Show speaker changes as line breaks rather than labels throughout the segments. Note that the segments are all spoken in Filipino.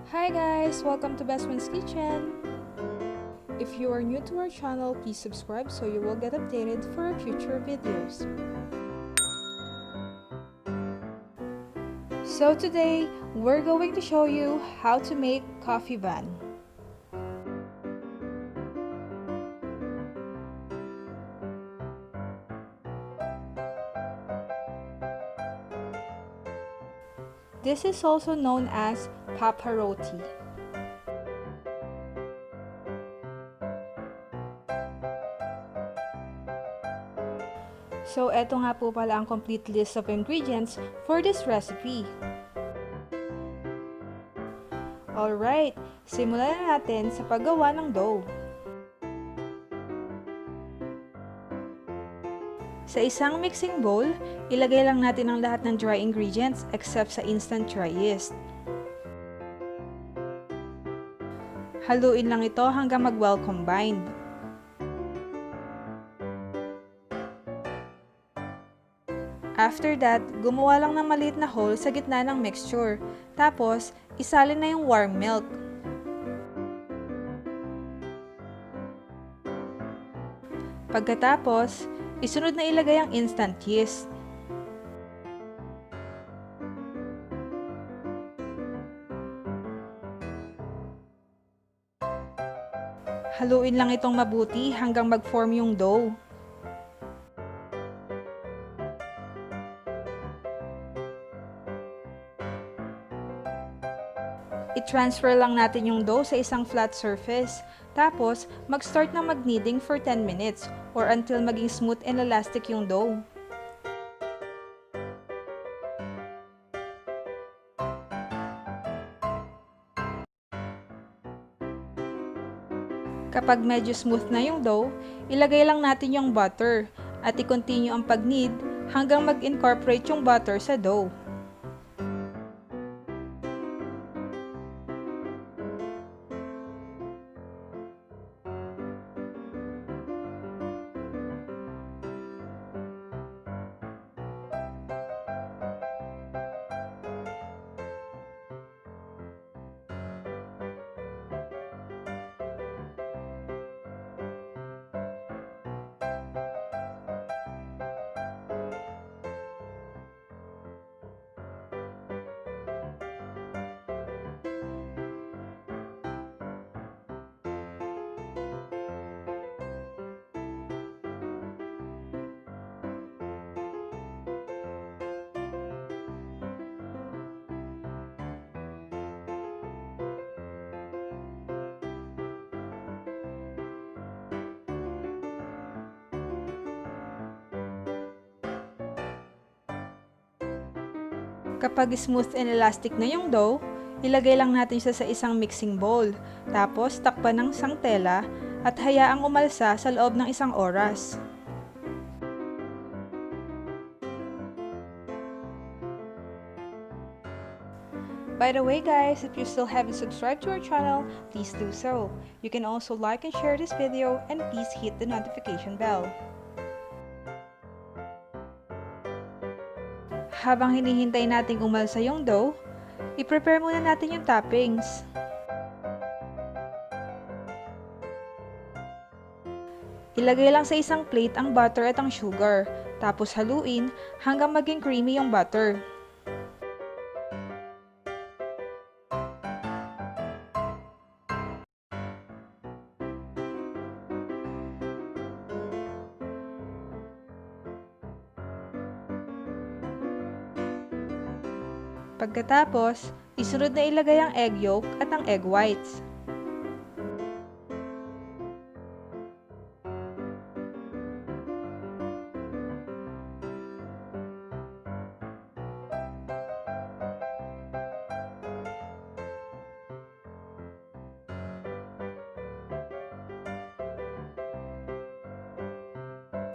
Hi guys! Welcome to Best Friend's Kitchen! If you are new to our channel, please subscribe so you will get updated for our future videos. So today, we're going to show you how to make coffee van. This is also known as papparoti. So, eto nga po pala ang complete list of ingredients for this recipe. Alright, simulan na natin sa paggawa ng dough. Sa isang mixing bowl, ilagay lang natin ang lahat ng dry ingredients except sa instant dry yeast. Haluin lang ito hanggang mag-well combined. After that, gumawa lang ng maliit na hole sa gitna ng mixture. Tapos, isalin na yung warm milk. Pagkatapos, isunod na ilagay ang instant yeast. Haluin lang itong mabuti hanggang mag-form yung dough. I-transfer lang natin yung dough sa isang flat surface. Tapos, mag-start na mag-kneading for 10 minutes or until maging smooth and elastic yung dough. Kapag medyo smooth na yung dough, ilagay lang natin yung butter at i-continue ang pag-knead hanggang mag-incorporate yung butter sa dough. Kapag smooth and elastic na yung dough, ilagay lang natin siya sa isang mixing bowl. Tapos, takpan ng isang tela at hayaang umalsa sa loob ng isang oras. By the way guys, if you still haven't subscribed to our channel, please do so. You can also like and share this video and please hit the notification bell. Habang hinihintay nating umalsa yung dough, i-prepare muna natin yung toppings. Ilagay lang sa isang plate ang butter at ang sugar, tapos haluin hanggang maging creamy yung butter. Pagkatapos, isunod na ilagay ang egg yolk at ang egg whites.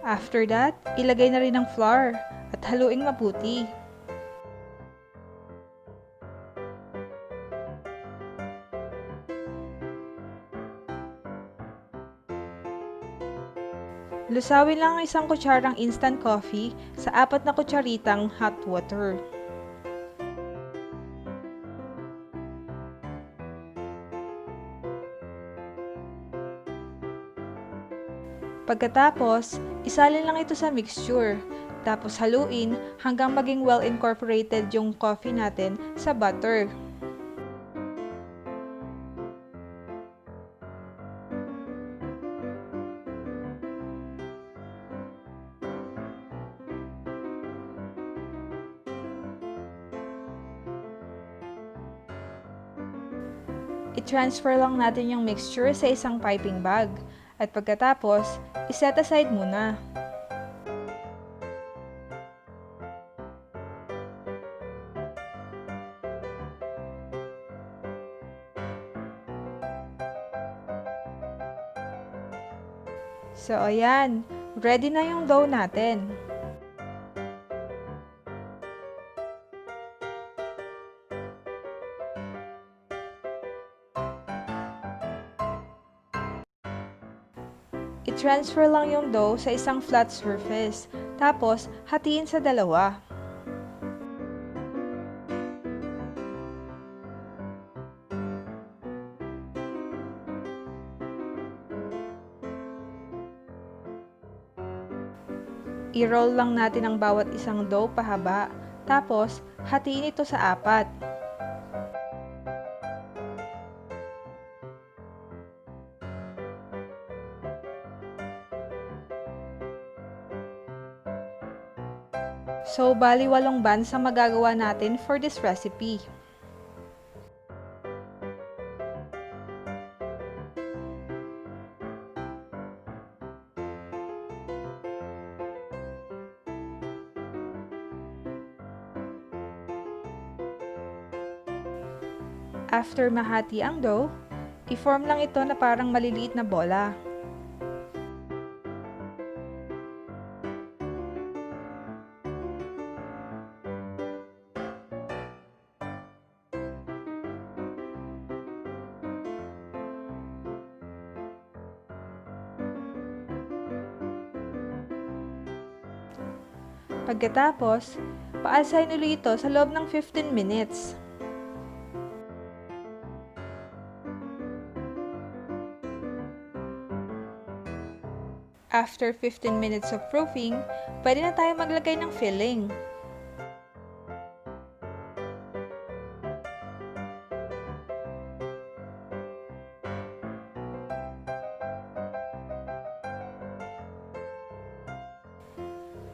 After that, ilagay na rin ang flour at haluin mabuti. Lusawin lang ang isang kutsarang instant coffee sa 4 na kutsaritang hot water. Pagkatapos, isalin lang ito sa mixture. Tapos haluin hanggang maging well incorporated yung coffee natin sa butter. I-transfer lang natin yung mixture sa isang piping bag. At pagkatapos, iset aside muna. So, ayan. Ready na yung dough natin. I-transfer lang yung dough sa isang flat surface. Tapos, hatiin sa dalawa. I-roll lang natin ang bawat isang dough pahaba. Tapos, hatiin ito sa 4. So, bali 8 buns ang magagawa natin for this recipe. After mahati ang dough, i-form lang ito na parang maliliit na bola. Pagkatapos, paalsahin ulit ito sa loob ng 15 minutes. After 15 minutes of proofing, pwede na tayo maglagay ng filling.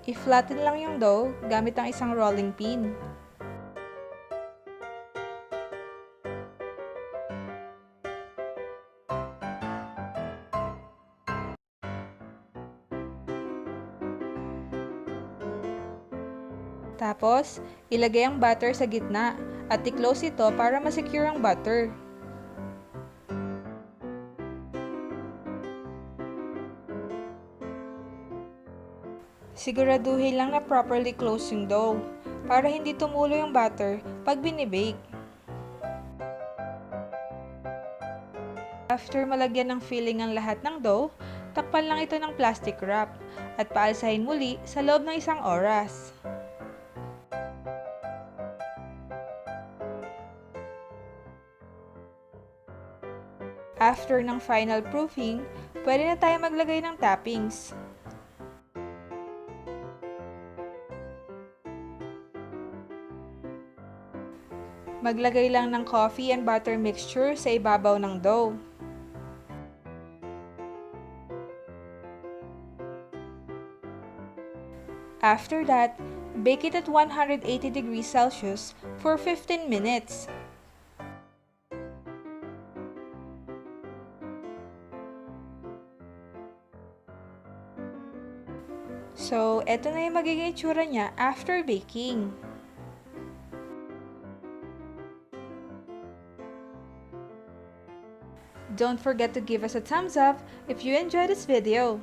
I-flatten lang yung dough gamit ang isang rolling pin. Tapos, ilagay ang butter sa gitna at i-close ito para ma-secure ang butter. Siguraduhin lang na properly close yung dough para hindi tumulo yung butter pag binibake. After malagyan ng filling ang lahat ng dough, takpan lang ito ng plastic wrap at paalsahin muli sa loob ng 1 oras. After ng final proofing, pwede na tayo maglagay ng toppings. Maglagay lang ng coffee and butter mixture sa ibabaw ng dough. After that, bake it at 180 degrees Celsius for 15 minutes. So, eto na yung magiging itsura niya after baking. Don't forget to give us a thumbs up if you enjoyed this video.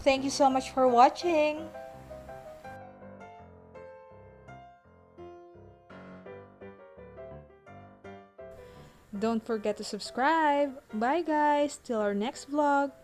Thank you so much for watching. Don't forget to subscribe. Bye guys, till our next vlog.